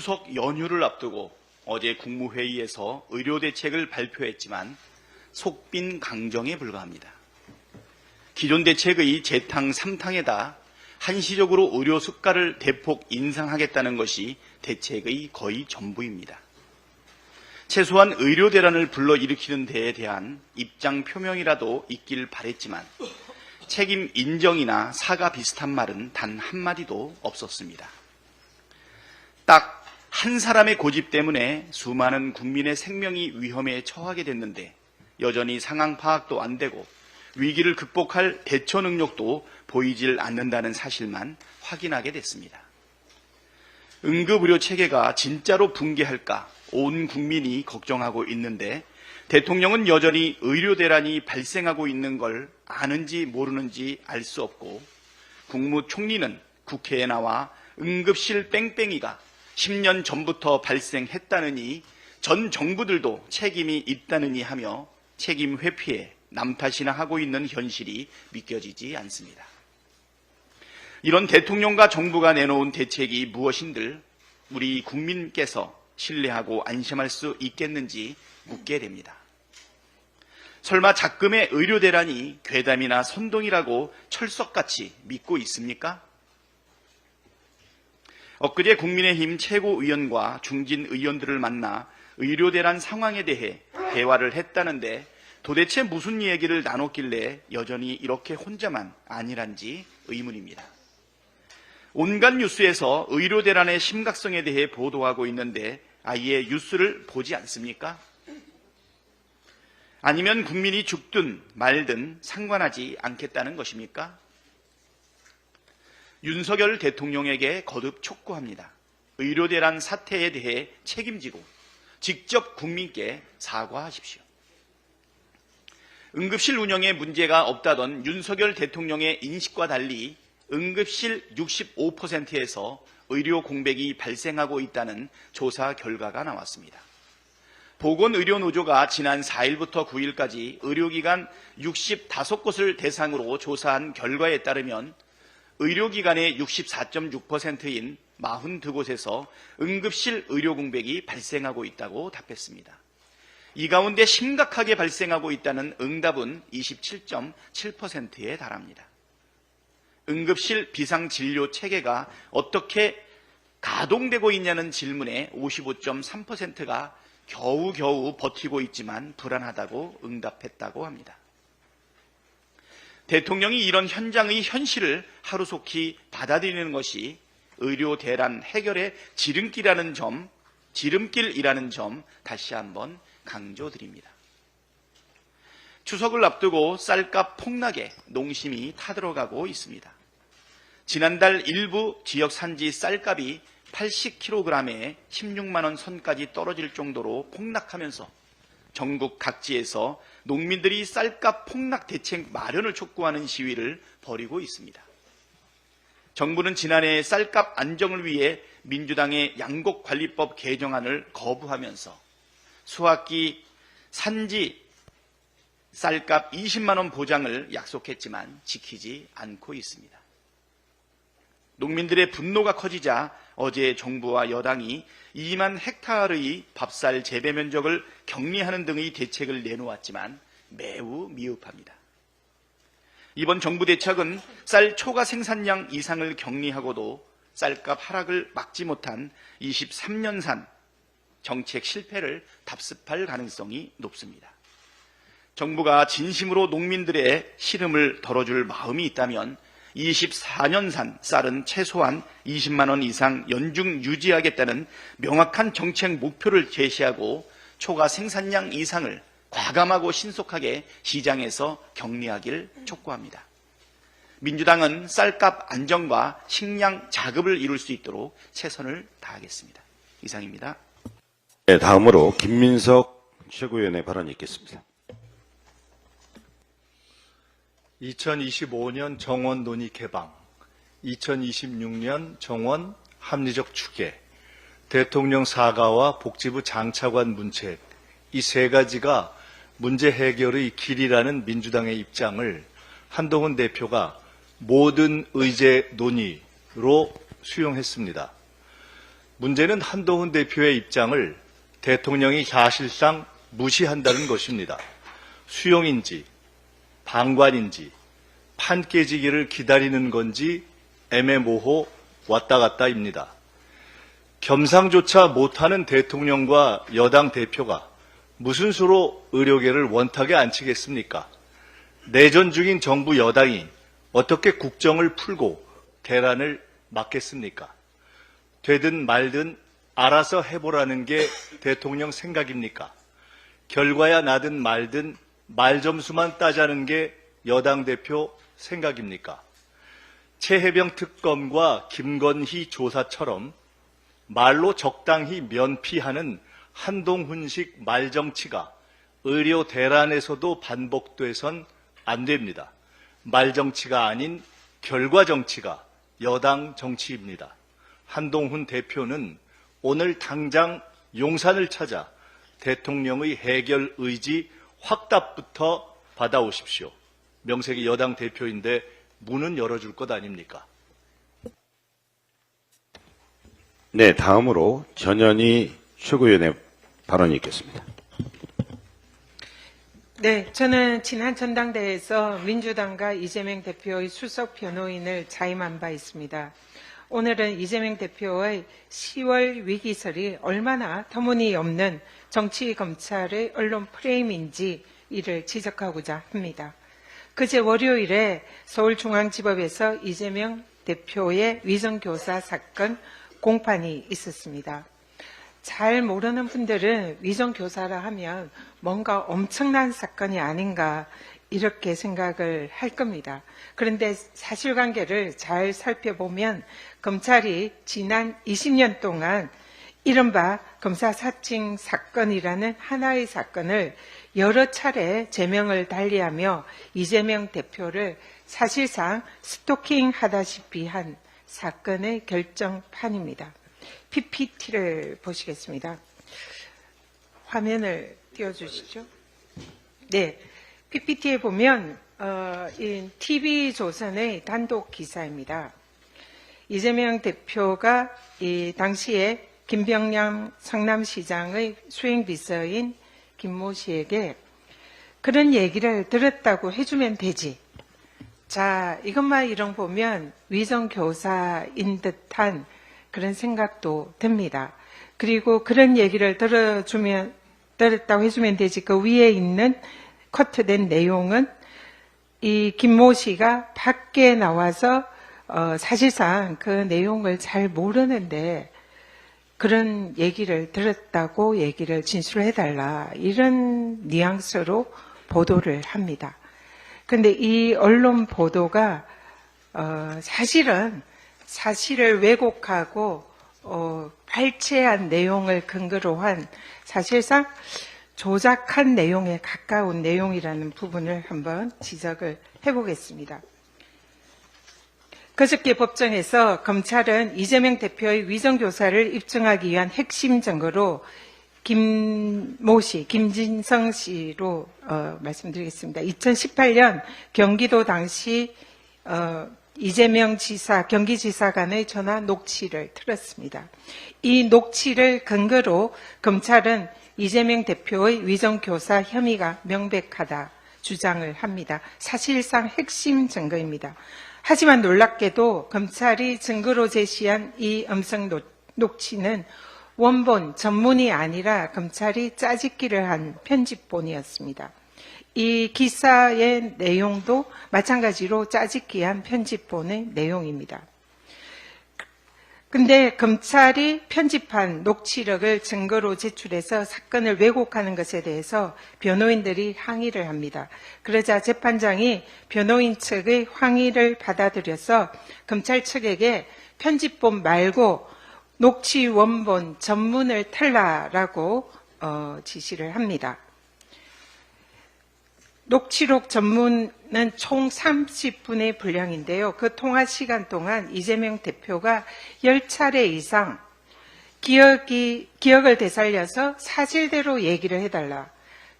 추석 연휴를 앞두고 어제 국무회의에서 의료대책을 발표했지만 속빈 강정에 불과합니다. 기존 대책의 재탕 3탕에다 한시적으로 의료 수가를 대폭 인상하겠다는 것이 대책의 거의 전부입니다. 최소한 의료 대란을 불러일으키는 데에 대한 입장 표명이라도 있길 바랬지만 책임 인정이나 사과 비슷한 말은 단 한마디도 없었습니다. 딱 한 사람의 고집 때문에 수많은 국민의 생명이 위험에 처하게 됐는데 여전히 상황 파악도 안 되고 위기를 극복할 대처 능력도 보이질 않는다는 사실만 확인하게 됐습니다. 응급의료 체계가 진짜로 붕괴할까 온 국민이 걱정하고 있는데 대통령은 여전히 의료 대란이 발생하고 있는 걸 아는지 모르는지 알 수 없고 국무총리는 국회에 나와 응급실 뺑뺑이가 10년 전부터 발생했다느니 전 정부들도 책임이 있다느니 하며 책임 회피에 남 탓이나 하고 있는 현실이 믿겨지지 않습니다. 이런 대통령과 정부가 내놓은 대책이 무엇인들 우리 국민께서 신뢰하고 안심할 수 있겠는지 묻게 됩니다. 설마 작금의 의료 대란이 괴담이나 선동이라고 철석같이 믿고 있습니까? 엊그제 국민의힘 최고위원과 중진 의원들을 만나 의료 대란 상황에 대해 대화를 했다는데 도대체 무슨 얘기를 나눴길래 여전히 이렇게 혼자만 아니란지 의문입니다. 온갖 뉴스에서 의료 대란의 심각성에 대해 보도하고 있는데 아예 뉴스를 보지 않습니까? 아니면 국민이 죽든 말든 상관하지 않겠다는 것입니까? 윤석열 대통령에게 거듭 촉구합니다. 의료 대란 사태에 대해 책임지고 직접 국민께 사과하십시오. 응급실 운영에 문제가 없다던 윤석열 대통령의 인식과 달리 응급실 65%에서 의료 공백이 발생하고 있다는 조사 결과가 나왔습니다. 보건의료노조가 지난 4일부터 9일까지 의료기관 65곳을 대상으로 조사한 결과에 따르면 의료기관의 64.6%인 42곳에서 응급실 의료 공백이 발생하고 있다고 답했습니다. 이 가운데 심각하게 발생하고 있다는 응답은 27.7%에 달합니다. 응급실 비상진료 체계가 어떻게 가동되고 있냐는 질문에 55.3%가 겨우겨우 버티고 있지만 불안하다고 응답했다고 합니다. 대통령이 이런 현장의 현실을 하루속히 받아들이는 것이 의료 대란 해결의 지름길이라는 점 다시 한번 강조드립니다. 추석을 앞두고 쌀값 폭락에 농심이 타들어가고 있습니다. 지난달 일부 지역 산지 쌀값이 80kg에 16만 원 선까지 떨어질 정도로 폭락하면서 전국 각지에서 농민들이 쌀값 폭락 대책 마련을 촉구하는 시위를 벌이고 있습니다. 정부는 지난해 쌀값 안정을 위해 민주당의 양곡관리법 개정안을 거부하면서 수학기 산지 쌀값 20만 원 보장을 약속했지만 지키지 않고 있습니다. 농민들의 분노가 커지자 어제 정부와 여당이 2만 헥타르의 밥쌀 재배 면적을 격리하는 등의 대책을 내놓았지만 매우 미흡합니다. 이번 정부 대책은 쌀 초과 생산량 이상을 격리하고도 쌀값 하락을 막지 못한 23년산 정책 실패를 답습할 가능성이 높습니다. 정부가 진심으로 농민들의 시름을 덜어줄 마음이 있다면 24년산 쌀은 최소한 20만 원 이상 연중 유지하겠다는 명확한 정책 목표를 제시하고 초과 생산량 이상을 과감하고 신속하게 시장에서 격리하길 촉구합니다. 민주당은 쌀값 안정과 식량 자급을 이룰 수 있도록 최선을 다하겠습니다. 이상입니다. 네, 다음으로 김민석 최고위원의 발언이 있겠습니다. 2025년 정원 논의 개방, 2026년 정원 합리적 추계, 대통령 사과와 복지부 장차관 문책, 이 세 가지가 문제 해결의 길이라는 민주당의 입장을 한동훈 대표가 모든 의제 논의로 수용했습니다. 문제는 한동훈 대표의 입장을 대통령이 사실상 무시한다는 것입니다. 수용인지 방관인지 판 깨지기를 기다리는 건지 애매모호 왔다 갔다입니다. 겸상조차 못하는 대통령과 여당 대표가 무슨 수로 의료계를 원탁에 앉히겠습니까? 내전 중인 정부 여당이 어떻게 국정을 풀고 대란을 막겠습니까? 되든 말든 알아서 해보라는 게 대통령 생각입니까? 결과야 나든 말든 말점수만 따자는 게 여당 대표 생각입니까? 최혜병 특검과 김건희 조사처럼 말로 적당히 면피하는 한동훈식 말정치가 의료 대란에서도 반복돼선 안 됩니다. 말정치가 아닌 결과 정치가 여당 정치입니다. 한동훈 대표는 오늘 당장 용산을 찾아 대통령의 해결 의지 확답부터 받아오십시오. 명색이 여당 대표인데 문은 열어줄 것 아닙니까? 네, 다음으로 전현희 최고위원의 발언이 있겠습니다. 네, 저는 지난 전당대회에서 민주당과 이재명 대표의 수석 변호인을 자임한 바 있습니다. 오늘은 이재명 대표의 10월 위기설이 얼마나 터무니없는 정치 검찰의 언론 프레임인지 이를 지적하고자 합니다. 그제 월요일에 서울중앙지법에서 이재명 대표의 위정교사 사건 공판이 있었습니다. 잘 모르는 분들은 위정교사라 하면 뭔가 엄청난 사건이 아닌가 이렇게 생각을 할 겁니다. 그런데 사실관계를 잘 살펴보면 검찰이 지난 20년 동안 이른바 검사 사칭 사건이라는 하나의 사건을 여러 차례 제명을 달리하며 이재명 대표를 사실상 스토킹하다시피 한 사건의 결정판입니다. PPT를 보시겠습니다. 화면을 띄워주시죠. 네, PPT에 보면 TV조선의 단독 기사입니다. 이재명 대표가 이 당시에 김병남 성남시장의 수행비서인 김모 씨에게 그런 얘기를 들었다고 해주면 되지. 자, 이것만 이런 보면 위정교사인 듯한 그런 생각도 듭니다. 그리고 그런 얘기를 들었다고 해주면 되지. 그 위에 있는 커트된 내용은 이 김모 씨가 밖에 나와서 사실상 그 내용을 잘 모르는데 그런 얘기를 들었다고 얘기를 진술해달라. 이런 뉘앙스로 보도를 합니다. 근데 이 언론 보도가 사실은 사실을 왜곡하고 발췌한 내용을 근거로 한 사실상 조작한 내용에 가까운 내용이라는 부분을 한번 지적을 해보겠습니다. 그저께 법정에서 검찰은 이재명 대표의 위정교사를 입증하기 위한 핵심 증거로 김모 씨, 김진성 씨로 말씀드리겠습니다. 2018년 경기도 당시 이재명 지사, 경기지사 간의 전화 녹취를 틀었습니다. 이 녹취를 근거로 검찰은 이재명 대표의 위정교사 혐의가 명백하다 주장을 합니다. 사실상 핵심 증거입니다. 하지만 놀랍게도 검찰이 증거로 제시한 이 음성 녹취는 원본, 전문이 아니라 검찰이 짜집기를 한 편집본이었습니다. 이 기사의 내용도 마찬가지로 짜집기한 편집본의 내용입니다. 근데 검찰이 편집한 녹취록을 증거로 제출해서 사건을 왜곡하는 것에 대해서 변호인들이 항의를 합니다. 그러자 재판장이 변호인 측의 항의를 받아들여서 검찰 측에게 편집본 말고 녹취 원본 전문을 탈라라고 지시를 합니다. 녹취록 전문은 총 30분의 분량인데요. 그 통화 시간 동안 이재명 대표가 10차례 이상 기억을 되살려서 사실대로 얘기를 해달라.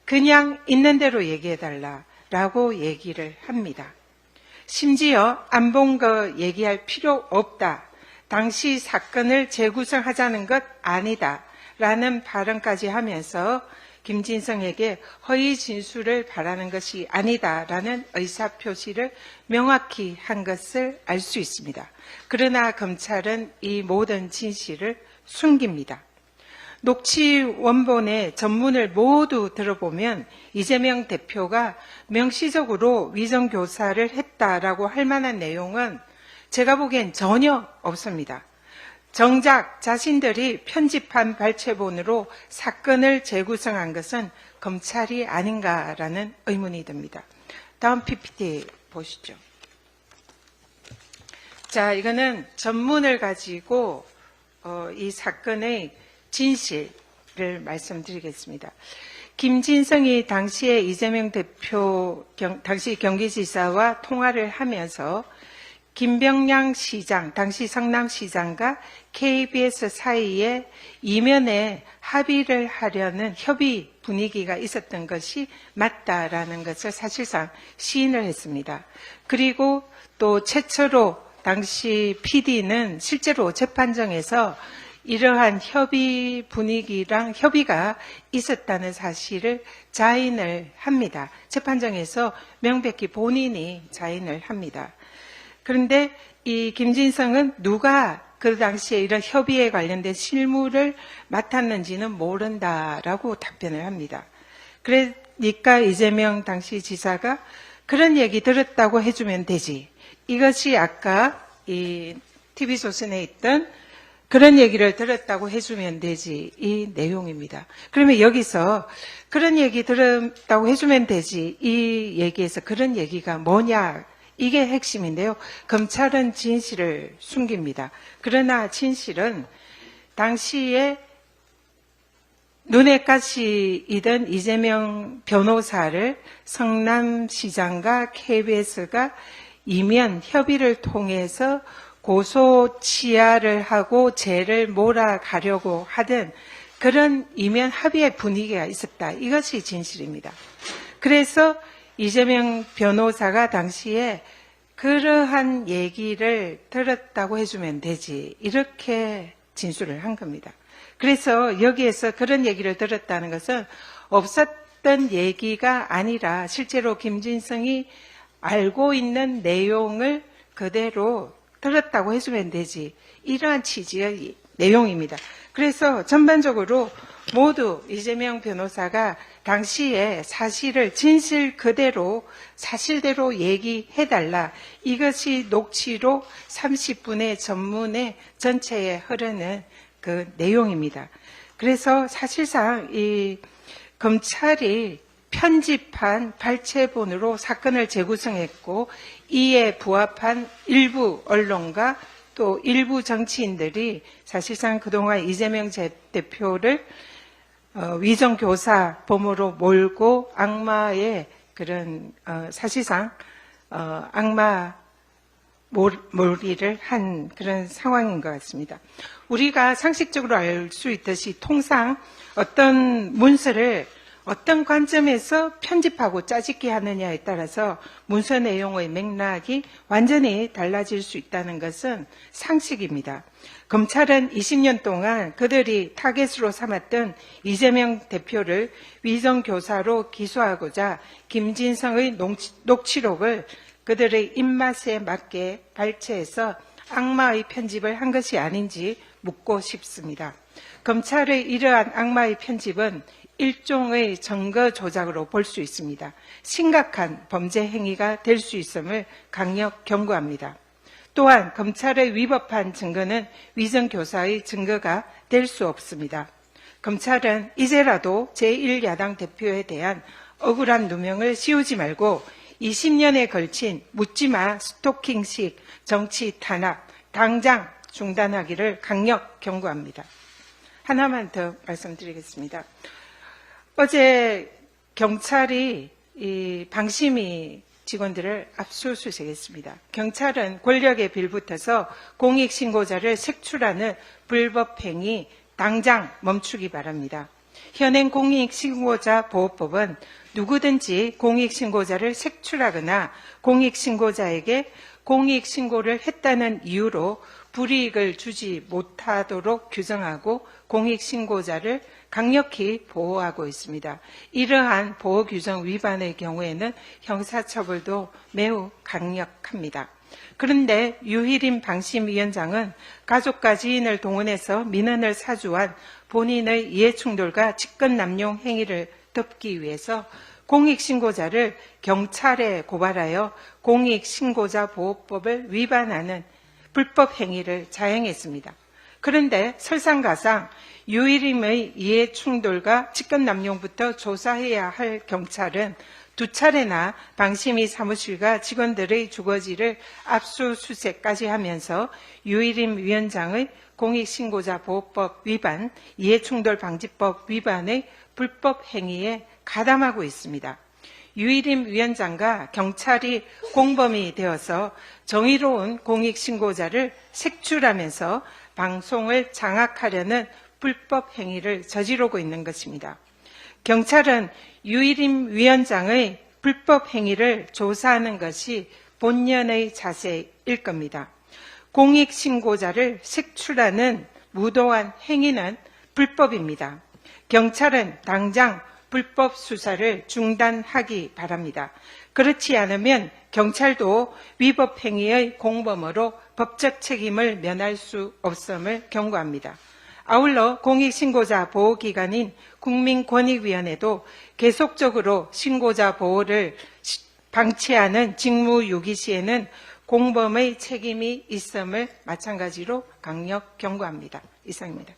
그냥 있는 대로 얘기해달라라고 얘기를 합니다. 심지어 안 본 거 얘기할 필요 없다. 당시 사건을 재구성하자는 것 아니다라는 발언까지 하면서 김진성에게 허위 진술을 바라는 것이 아니다라는 의사표시를 명확히 한 것을 알 수 있습니다. 그러나 검찰은 이 모든 진실을 숨깁니다. 녹취 원본의 전문을 모두 들어보면 이재명 대표가 명시적으로 위정교사를 했다라고 할 만한 내용은 제가 보기엔 전혀 없습니다. 정작 자신들이 편집한 발췌본으로 사건을 재구성한 것은 검찰이 아닌가라는 의문이 듭니다. 다음 PPT 보시죠. 자, 이거는 전문을 가지고 이 사건의 진실을 말씀드리겠습니다. 김진성이 당시에 이재명 대표, 당시 경기지사와 통화를 하면서 김병량 시장, 당시 성남시장과 KBS 사이에 이면에 합의를 하려는 협의 분위기가 있었던 것이 맞다라는 것을 사실상 시인을 했습니다. 그리고 또 최초로 당시 PD는 실제로 재판정에서 이러한 협의 분위기랑 협의가 있었다는 사실을 자인을 합니다. 재판정에서 명백히 본인이 자인을 합니다. 그런데 이 김진성은 누가 그 당시에 이런 협의에 관련된 실무를 맡았는지는 모른다라고 답변을 합니다. 그러니까 이재명 당시 지사가 그런 얘기 들었다고 해주면 되지. 이것이 아까 이 TV조선에 있던 그런 얘기를 들었다고 해주면 되지 이 내용입니다. 그러면 여기서 그런 얘기 들었다고 해주면 되지 이 얘기에서 그런 얘기가 뭐냐, 이게 핵심인데요. 검찰은 진실을 숨깁니다. 그러나 진실은 당시에 눈에 가시이던 이재명 변호사를 성남시장과 KBS가 이면 협의를 통해서 고소 치하를 하고 죄를 몰아가려고 하던 그런 이면 합의의 분위기가 있었다. 이것이 진실입니다. 그래서 이재명 변호사가 당시에 그러한 얘기를 들었다고 해주면 되지, 이렇게 진술을 한 겁니다. 그래서 여기에서 그런 얘기를 들었다는 것은 없었던 얘기가 아니라 실제로 김진성이 알고 있는 내용을 그대로 들었다고 해주면 되지, 이러한 취지의 내용입니다. 그래서 전반적으로 모두 이재명 변호사가 당시에 사실을 진실 그대로 사실대로 얘기해달라, 이것이 녹취록 30분의 전문의 전체에 흐르는 그 내용입니다. 그래서 사실상 이 검찰이 편집한 발췌본으로 사건을 재구성했고 이에 부합한 일부 언론과 또 일부 정치인들이 사실상 그동안 이재명 대표를 위정교사 범으로 몰고 악마의 그런 사실상 악마 몰이를 한 그런 상황인 것 같습니다. 우리가 상식적으로 알 수 있듯이 통상 어떤 문서를 어떤 관점에서 편집하고 짜집기 하느냐에 따라서 문서 내용의 맥락이 완전히 달라질 수 있다는 것은 상식입니다. 검찰은 20년 동안 그들이 타겟으로 삼았던 이재명 대표를 위정교사로 기소하고자 김진성의 녹취록을 그들의 입맛에 맞게 발췌해서 악마의 편집을 한 것이 아닌지 묻고 싶습니다. 검찰의 이러한 악마의 편집은 일종의 증거 조작으로 볼 수 있습니다. 심각한 범죄 행위가 될 수 있음을 강력 경고합니다. 또한 검찰의 위법한 증거는 위정교사의 증거가 될 수 없습니다. 검찰은 이제라도 제1야당 대표에 대한 억울한 누명을 씌우지 말고 20년에 걸친 묻지마 스토킹식 정치 탄압 당장 중단하기를 강력 경고합니다. 하나만 더 말씀드리겠습니다. 어제 경찰이 이 방심위 직원들을 압수수색했습니다. 경찰은 권력에 빌붙어서 공익신고자를 색출하는 불법 행위 당장 멈추기 바랍니다. 현행 공익신고자 보호법은 누구든지 공익신고자를 색출하거나 공익신고자에게 공익신고를 했다는 이유로 불이익을 주지 못하도록 규정하고 공익신고자를 강력히 보호하고 있습니다. 이러한 보호규정 위반의 경우에는 형사처벌도 매우 강력합니다. 그런데 유희림 방심위원장은 가족과 지인을 동원해서 민원을 사주한 본인의 이해충돌과 직권남용 행위를 덮기 위해서 공익신고자를 경찰에 고발하여 공익신고자 보호법을 위반하는 불법 행위를 자행했습니다. 그런데 설상가상 유희림의 이해충돌과 직권남용부터 조사해야 할 경찰은 2차례나 방심위 사무실과 직원들의 주거지를 압수수색까지 하면서 유희림 위원장의 공익신고자 보호법 위반, 이해충돌 방지법 위반의 불법 행위에 가담하고 있습니다. 유희림 위원장과 경찰이 공범이 되어서 정의로운 공익신고자를 색출하면서 방송을 장악하려는 불법 행위를 저지르고 있는 것입니다. 경찰은 유희림 위원장의 불법 행위를 조사하는 것이 본연의 자세일 겁니다. 공익신고자를 색출하는 무도한 행위는 불법입니다. 경찰은 당장 불법 수사를 중단하기 바랍니다. 그렇지 않으면 경찰도 위법 행위의 공범으로 법적 책임을 면할 수 없음을 경고합니다. 아울러 공익신고자 보호기관인 국민권익위원회도 계속적으로 신고자 보호를 방치하는 직무유기 시에는 공범의 책임이 있음을 마찬가지로 강력 경고합니다. 이상입니다.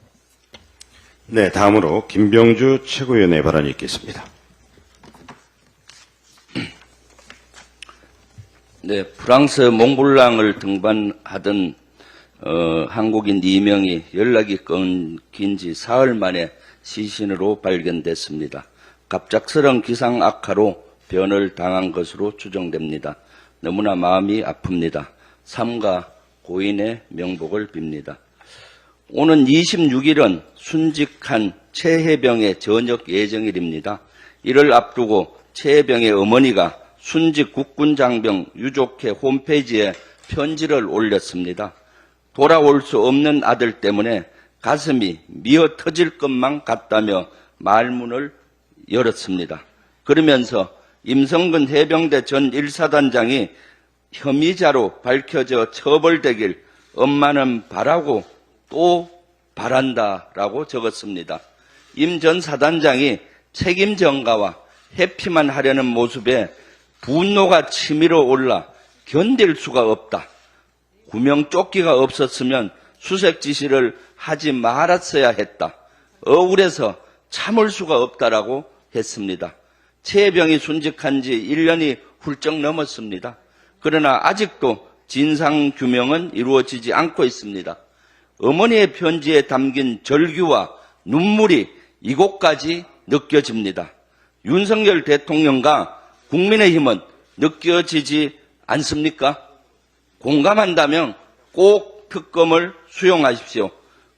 네, 다음으로 김병주 최고위원의 발언이 있겠습니다. 네, 프랑스 몽블랑을 등반하던 한국인 2명이 연락이 끊긴 지 사흘 만에 시신으로 발견됐습니다. 갑작스러운 기상 악화로 변을 당한 것으로 추정됩니다. 너무나 마음이 아픕니다. 삼가 고인의 명복을 빕니다. 오는 26일은 순직한 최혜병의 전역 예정일입니다. 이를 앞두고 최혜병의 어머니가 순직 국군장병 유족회 홈페이지에 편지를 올렸습니다. 돌아올 수 없는 아들 때문에 가슴이 미어 터질 것만 같다며 말문을 열었습니다. 그러면서 임성근 해병대 전 1사단장이 혐의자로 밝혀져 처벌되길 엄마는 바라고 또 바란다라고 적었습니다. 임 전 사단장이 책임 전가와 회피만 하려는 모습에 분노가 치밀어 올라 견딜 수가 없다. 구명조끼가 없었으면 수색 지시를 하지 말았어야 했다. 억울해서 참을 수가 없다라고 했습니다. 최혜병이 순직한 지 1년이 훌쩍 넘었습니다. 그러나 아직도 진상규명은 이루어지지 않고 있습니다. 어머니의 편지에 담긴 절규와 눈물이 이곳까지 느껴집니다. 윤석열 대통령과 국민의힘은 느껴지지 않습니까? 공감한다면 꼭 특검을 수용하십시오.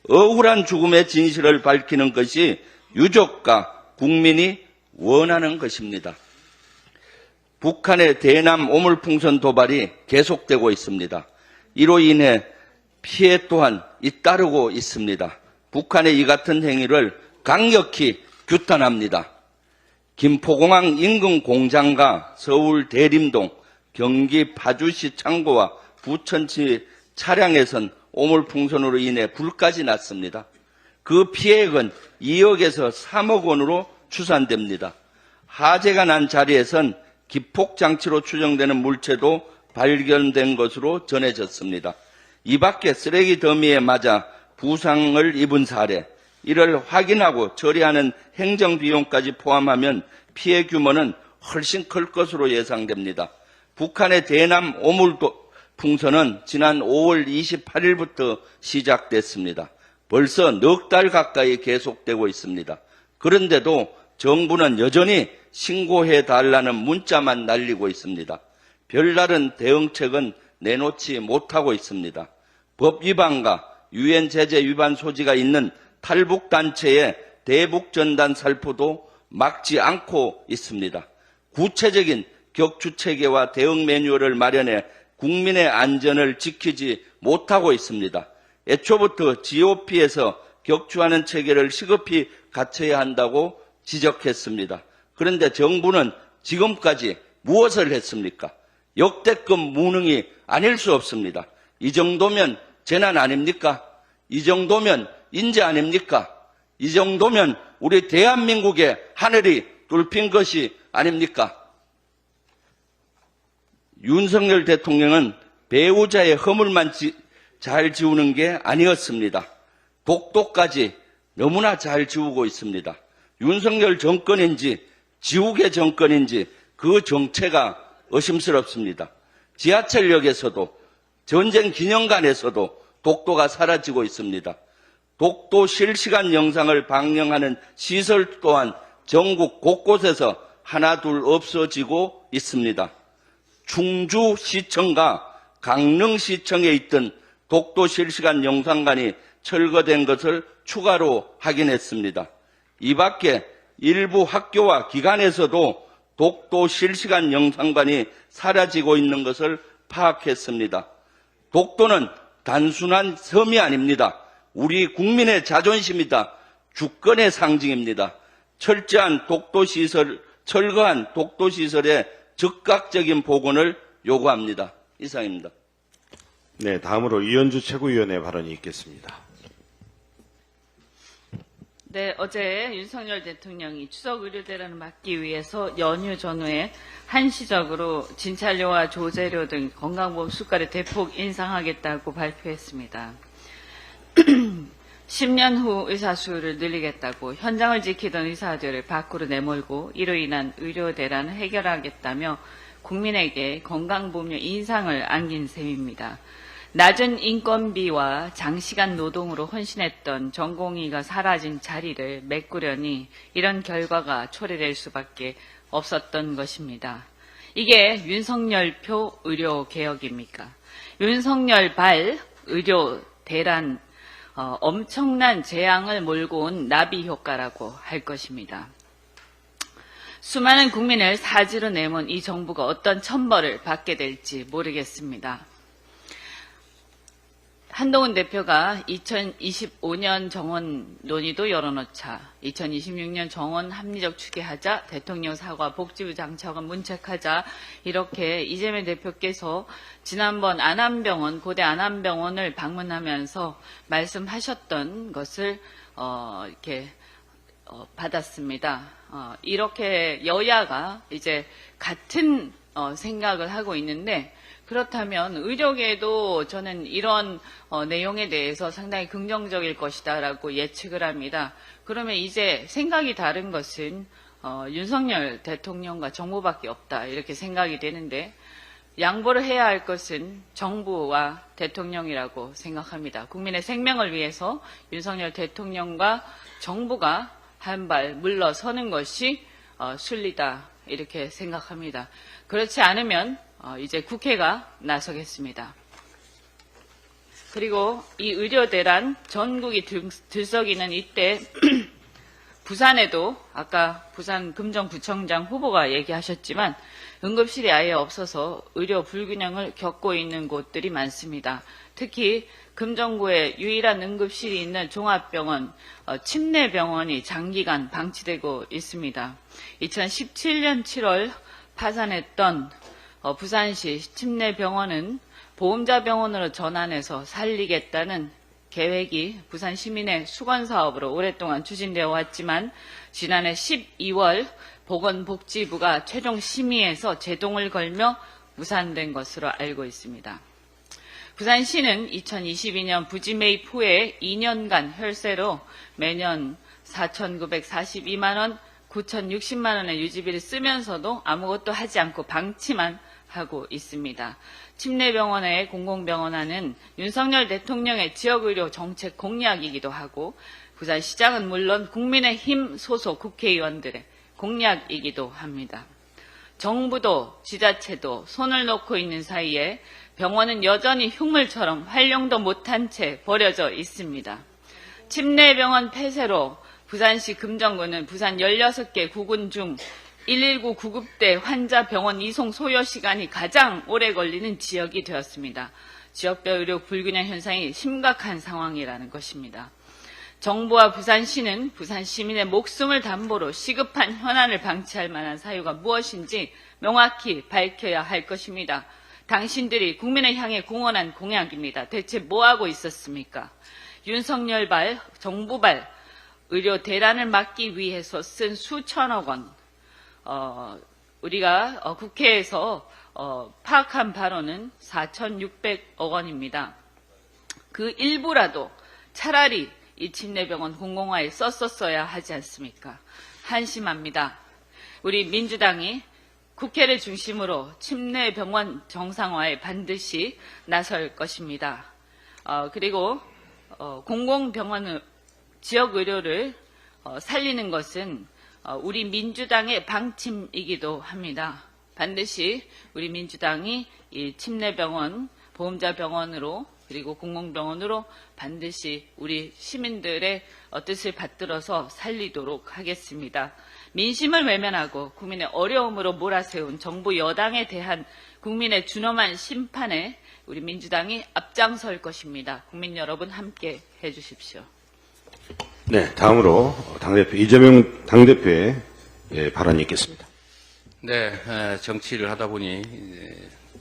억울한 죽음의 진실을 밝히는 것이 유족과 국민이 원하는 것입니다. 북한의 대남 오물풍선 도발이 계속되고 있습니다. 이로 인해 피해 또한 잇따르고 있습니다. 북한의 이 같은 행위를 강력히 규탄합니다. 김포공항 인근 공장과 서울 대림동, 경기 파주시 창고와 부천시 차량에선 오물풍선으로 인해 불까지 났습니다. 그 피해액은 2억에서 3억 원으로 추산됩니다. 화재가 난 자리에선 기폭장치로 추정되는 물체도 발견된 것으로 전해졌습니다. 이 밖에 쓰레기 더미에 맞아 부상을 입은 사례, 이를 확인하고 처리하는 행정비용까지 포함하면 피해 규모는 훨씬 클 것으로 예상됩니다. 북한의 대남 오물풍선은 지난 5월 28일부터 시작됐습니다. 벌써 넉 달 가까이 계속되고 있습니다. 그런데도 정부는 여전히 신고해달라는 문자만 날리고 있습니다. 별다른 대응책은 내놓지 못하고 있습니다. 법 위반과 유엔 제재 위반 소지가 있는 탈북단체의 대북전단 살포도 막지 않고 있습니다. 구체적인 격추체계와 대응 매뉴얼을 마련해 국민의 안전을 지키지 못하고 있습니다. 애초부터 GOP에서 격추하는 체계를 시급히 갖춰야 한다고 지적했습니다. 그런데 정부는 지금까지 무엇을 했습니까? 역대급 무능이 아닐 수 없습니다. 이 정도면 재난 아닙니까? 이 정도면 인재 아닙니까? 이 정도면 우리 대한민국의 하늘이 뚫힌 것이 아닙니까? 윤석열 대통령은 배우자의 허물만 잘 지우는 게 아니었습니다. 독도까지 너무나 잘 지우고 있습니다. 윤석열 정권인지 지우개 정권인지 그 정체가 의심스럽습니다. 지하철역에서도 전쟁 기념관에서도 독도가 사라지고 있습니다. 독도 실시간 영상을 방영하는 시설 또한 전국 곳곳에서 하나둘 없어지고 있습니다. 충주시청과 강릉시청에 있던 독도 실시간 영상관이 철거된 것을 추가로 확인했습니다. 이 밖에 일부 학교와 기관에서도 독도 실시간 영상관이 사라지고 있는 것을 파악했습니다. 독도는 단순한 섬이 아닙니다. 우리 국민의 자존심이다. 주권의 상징입니다. 철저한 철거한 독도시설의 즉각적인 복원을 요구합니다. 이상입니다. 네, 다음으로 이현주 최고위원의 발언이 있겠습니다. 네, 어제 윤석열 대통령이 추석 의료대란을 막기 위해서 연휴 전후에 한시적으로 진찰료와 조제료 등 건강보험 수가를 대폭 인상하겠다고 발표했습니다. 10년 후 의사 수요를 늘리겠다고 현장을 지키던 의사들을 밖으로 내몰고 이로 인한 의료 대란을 해결하겠다며 국민에게 건강보험료 인상을 안긴 셈입니다. 낮은 인건비와 장시간 노동으로 헌신했던 전공의가 사라진 자리를 메꾸려니 이런 결과가 초래될 수밖에 없었던 것입니다. 이게 윤석열표 의료개혁입니까? 윤석열발 의료 대란 엄청난 재앙을 몰고 온 나비 효과라고 할 것입니다. 수많은 국민을 사지로 내몬 이 정부가 어떤 천벌을 받게 될지 모르겠습니다. 한동훈 대표가 2025년 정원 논의도 열어놓자, 2026년 정원 합리적 추계하자, 대통령 사과, 복지부 장차관 문책하자, 이렇게 이재명 대표께서 지난번 안암병원, 고대 안암병원을 방문하면서 말씀하셨던 것을 이렇게 받았습니다. 이렇게 여야가 이제 같은 생각을 하고 있는데, 그렇다면 의료계도 저는 이런 내용에 대해서 상당히 긍정적일 것이다라고 예측을 합니다. 그러면 이제 생각이 다른 것은 윤석열 대통령과 정부밖에 없다 이렇게 생각이 되는데, 양보를 해야 할 것은 정부와 대통령이라고 생각합니다. 국민의 생명을 위해서 윤석열 대통령과 정부가 한 발 물러서는 것이 순리다 이렇게 생각합니다. 그렇지 않으면 이제 국회가 나서겠습니다. 그리고 이 의료대란 전국이 들썩이는 이때 부산에도 아까 부산 금정구청장 후보가 얘기하셨지만 응급실이 아예 없어서 의료 불균형을 겪고 있는 곳들이 많습니다. 특히 금정구에 유일한 응급실이 있는 종합병원, 침례병원이 장기간 방치되고 있습니다. 2017년 7월 파산했던 부산시 침례병원은 보험자 병원으로 전환해서 살리겠다는 계획이 부산 시민의 수건사업으로 오랫동안 추진되어 왔지만 지난해 12월 보건복지부가 최종 심의에서 제동을 걸며 무산된 것으로 알고 있습니다. 부산시는 2022년 부지 매입 후에 2년간 혈세로 매년 4,942만 원, 9,060만 원의 유지비를 쓰면서도 아무것도 하지 않고 방치만 하고 있습니다. 침례병원의 공공병원화는 윤석열 대통령의 지역의료 정책 공약이기도 하고 부산시장은 물론 국민의힘 소속 국회의원들의 공약이기도 합니다. 정부도 지자체도 손을 놓고 있는 사이에 병원은 여전히 흉물처럼 활용도 못한 채 버려져 있습니다. 침례병원 폐쇄로 부산시 금정구는 부산 16개 구군 중 119 구급대 환자 병원 이송 소요 시간이 가장 오래 걸리는 지역이 되었습니다. 지역별 의료 불균형 현상이 심각한 상황이라는 것입니다. 정부와 부산시는 부산 시민의 목숨을 담보로 시급한 현안을 방치할 만한 사유가 무엇인지 명확히 밝혀야 할 것입니다. 당신들이 국민을 향해 공언한 공약입니다. 대체 뭐하고 있었습니까? 윤석열발, 정부발 의료 대란을 막기 위해서 쓴 수천억 원, 우리가 국회에서 파악한 바로는 4,600억 원입니다. 그 일부라도 차라리 이 침례병원 공공화에 썼었어야 하지 않습니까? 한심합니다. 우리 민주당이 국회를 중심으로 침례병원 정상화에 반드시 나설 것입니다. 그리고 공공병원 지역 의료를 살리는 것은 우리 민주당의 방침이기도 합니다. 반드시 우리 민주당이 이 침례병원, 보험자 병원으로 그리고 공공병원으로 반드시 우리 시민들의 뜻을 받들어서 살리도록 하겠습니다. 민심을 외면하고 국민의 어려움으로 몰아세운 정부 여당에 대한 국민의 준엄한 심판에 우리 민주당이 앞장설 것입니다. 국민 여러분 함께 해주십시오. 네, 다음으로 당대표 이재명 당대표의 발언이 있겠습니다. 네, 정치를 하다 보니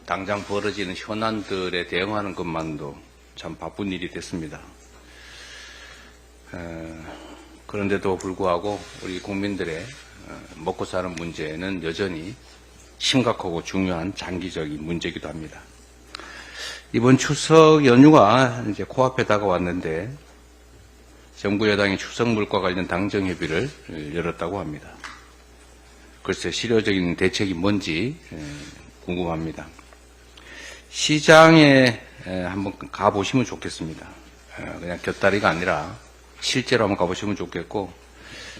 당장 벌어지는 현안들에 대응하는 것만도 참 바쁜 일이 됐습니다. 그런데도 불구하고 우리 국민들의 먹고 사는 문제는 여전히 심각하고 중요한 장기적인 문제이기도 합니다. 이번 추석 연휴가 이제 코앞에 다가왔는데 정부 여당이 추석 물가 관련 당정협의를 열었다고 합니다. 글쎄 실효적인 대책이 뭔지 궁금합니다. 시장에 한번 가보시면 좋겠습니다. 그냥 곁다리가 아니라 실제로 한번 가보시면 좋겠고,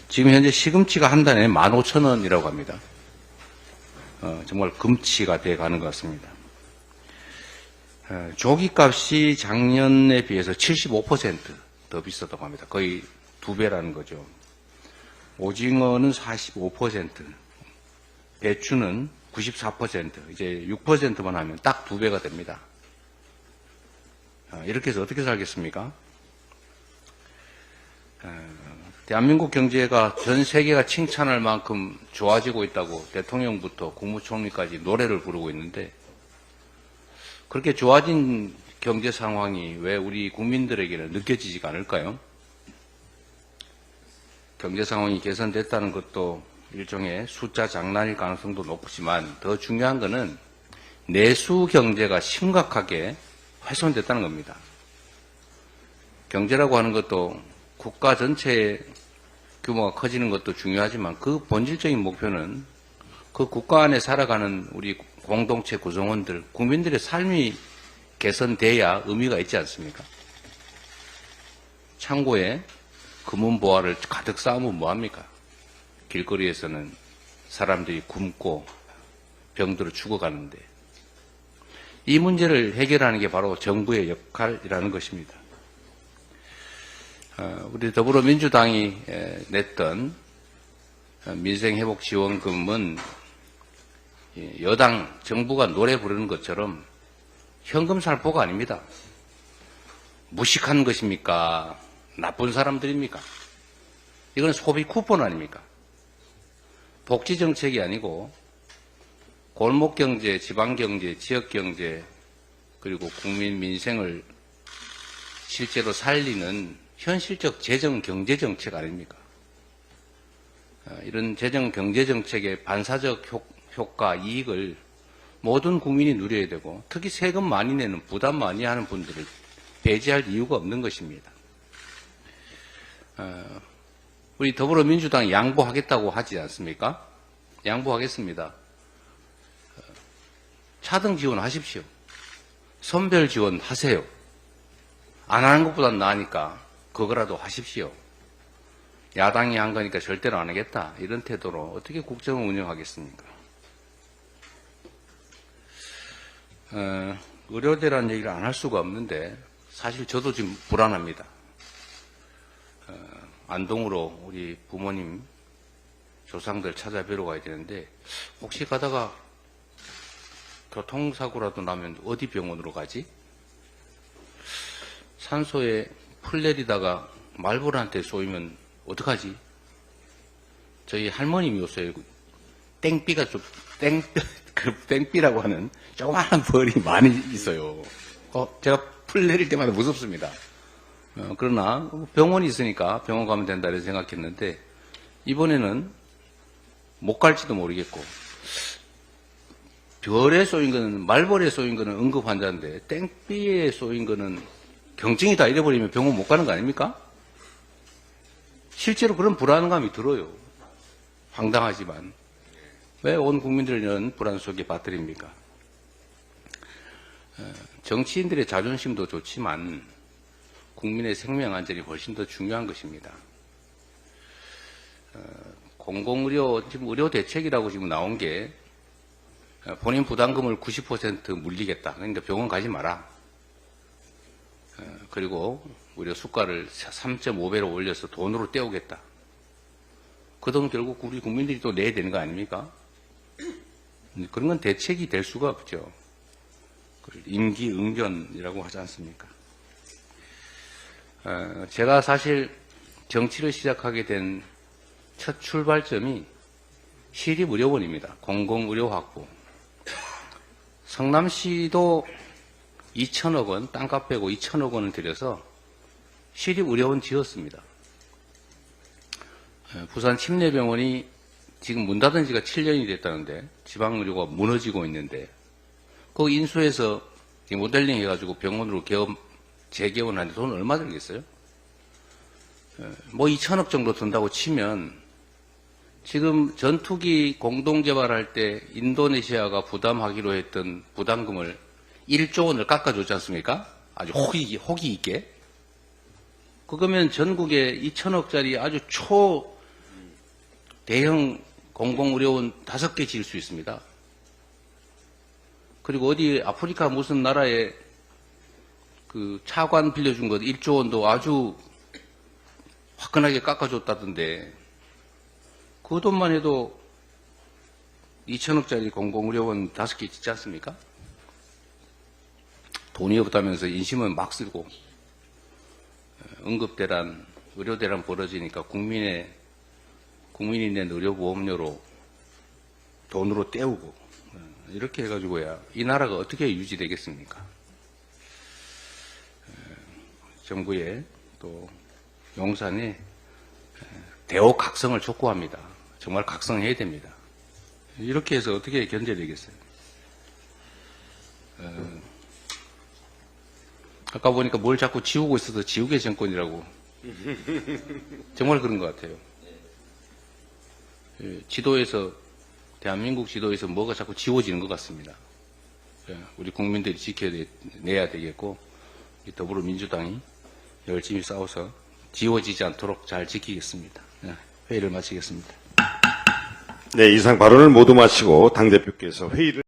지금 현재 시금치가 한 단에 15,000원이라고 합니다. 정말 금치가 돼 가는 것 같습니다. 조기값이 작년에 비해서 75% 더 비싸다고 합니다. 거의 2배라는 거죠. 오징어는 45%, 배추는 94%, 이제 6%만 하면 딱 2배가 됩니다. 이렇게 해서 어떻게 살겠습니까? 대한민국 경제가 전 세계가 칭찬할 만큼 좋아지고 있다고 대통령부터 국무총리까지 노래를 부르고 있는데, 그렇게 좋아진 경제 상황이 왜 우리 국민들에게는 느껴지지가 않을까요? 경제 상황이 개선됐다는 것도 일종의 숫자 장난일 가능성도 높지만, 더 중요한 것은 내수 경제가 심각하게 훼손됐다는 겁니다. 경제라고 하는 것도 국가 전체의 규모가 커지는 것도 중요하지만, 그 본질적인 목표는 그 국가 안에 살아가는 우리 공동체 구성원들, 국민들의 삶이 개선돼야 의미가 있지 않습니까? 창고에 금은보화를 가득 쌓으면 뭐합니까? 길거리에서는 사람들이 굶고 병들어 죽어가는데, 이 문제를 해결하는 게 바로 정부의 역할이라는 것입니다. 우리 더불어민주당이 냈던 민생회복지원금은 여당 정부가 노래 부르는 것처럼 현금 살포가 아닙니다. 무식한 것입니까? 나쁜 사람들입니까? 이건 소비 쿠폰 아닙니까? 복지정책이 아니고 골목경제, 지방경제, 지역경제, 그리고 국민 민생을 실제로 살리는 현실적 재정 경제정책 아닙니까? 이런 재정 경제정책의 반사적 효과, 이익을 모든 국민이 누려야 되고, 특히 세금 많이 내는, 부담 많이 하는 분들을 배제할 이유가 없는 것입니다. 우리 더불어민주당이 양보하겠다고 하지 않습니까? 양보하겠습니다. 차등 지원하십시오. 선별 지원하세요. 안 하는 것보단 나으니까 그거라도 하십시오. 야당이 한 거니까 절대로 안 하겠다, 이런 태도로 어떻게 국정을 운영하겠습니까? 의료대란 얘기를 안 할 수가 없는데, 사실 저도 지금 불안합니다. 안동으로 우리 부모님 조상들 찾아뵈러 가야 되는데 혹시 가다가 교통사고라도 나면 어디 병원으로 가지? 산소에 풀 내리다가 말벌한테 쏘이면 어떡하지? 저희 할머님이 요새 땡삐가 좀, 땡삐라고 하는 조그마한 벌이 많이 있어요. 제가 풀 내릴 때마다 무섭습니다. 그러나 병원이 있으니까 병원 가면 된다 이렇게 생각했는데 이번에는 못 갈지도 모르겠고 별에 쏘인 거는 말벌에 쏘인 거는 응급 환자인데 땡삐에 쏘인 거는 경증이 다 잃어버리면 병원 못 가는 거 아닙니까? 실제로 그런 불안감이 들어요. 황당하지만 왜 온 국민들을 이런 불안 속에 빠뜨립니까? 정치인들의 자존심도 좋지만 국민의 생명 안전이 훨씬 더 중요한 것입니다. 공공의료, 지금 의료 대책이라고 지금 나온 게 본인 부담금을 90% 물리겠다. 그러니까 병원 가지 마라. 그리고 의료 수가를 3.5배로 올려서 돈으로 때우겠다. 그 돈 결국 우리 국민들이 또 내야 되는 거 아닙니까? 그런 건 대책이 될 수가 없죠. 임기응변이라고 하지 않습니까? 제가 사실 정치를 시작하게 된 첫 출발점이 시립의료원입니다. 공공의료 확보. 성남시도 2천억 원, 땅값 빼고 2천억 원을 들여서 시립의료원 지었습니다. 부산 침례병원이 지금 문 닫은 지가 7년이 됐다는데 지방의료가 무너지고 있는데 그 인수해서 모델링 해가지고 병원으로 재개원하는데 돈 얼마 들겠어요? 뭐 2천억 정도 든다고 치면 지금 전투기 공동개발할 때 인도네시아가 부담하기로 했던 부담금을 1조 원을 깎아줬지 않습니까? 아주 호기 있게. 그거면 전국에 2천억짜리 아주 대형 공공의료원 5개 지을 수 있습니다. 그리고 어디 아프리카 무슨 나라에 그 차관 빌려준 것 1조 원도 아주 화끈하게 깎아줬다던데 그 돈만 해도 2천억짜리 공공의료원 5개 짓지 않습니까? 돈이 없다면서 인심은 막 쓰고 응급대란, 의료대란 벌어지니까 국민이 낸 의료보험료로 돈으로 때우고 이렇게 해가지고야 이 나라가 어떻게 유지되겠습니까? 정부의 또 용산에 대호 각성을 촉구합니다. 정말 각성해야 됩니다. 이렇게 해서 어떻게 견뎌내겠어요? 아까 보니까 뭘 자꾸 지우고 있어서 지우개 정권이라고. 정말 그런 것 같아요. 지도에서, 대한민국 지도에서 뭐가 자꾸 지워지는 것 같습니다. 우리 국민들이 지켜내야 되겠고, 더불어민주당이 열심히 싸워서 지워지지 않도록 잘 지키겠습니다. 회의를 마치겠습니다. 네, 이상 발언을 모두 마치고 당대표께서 회의를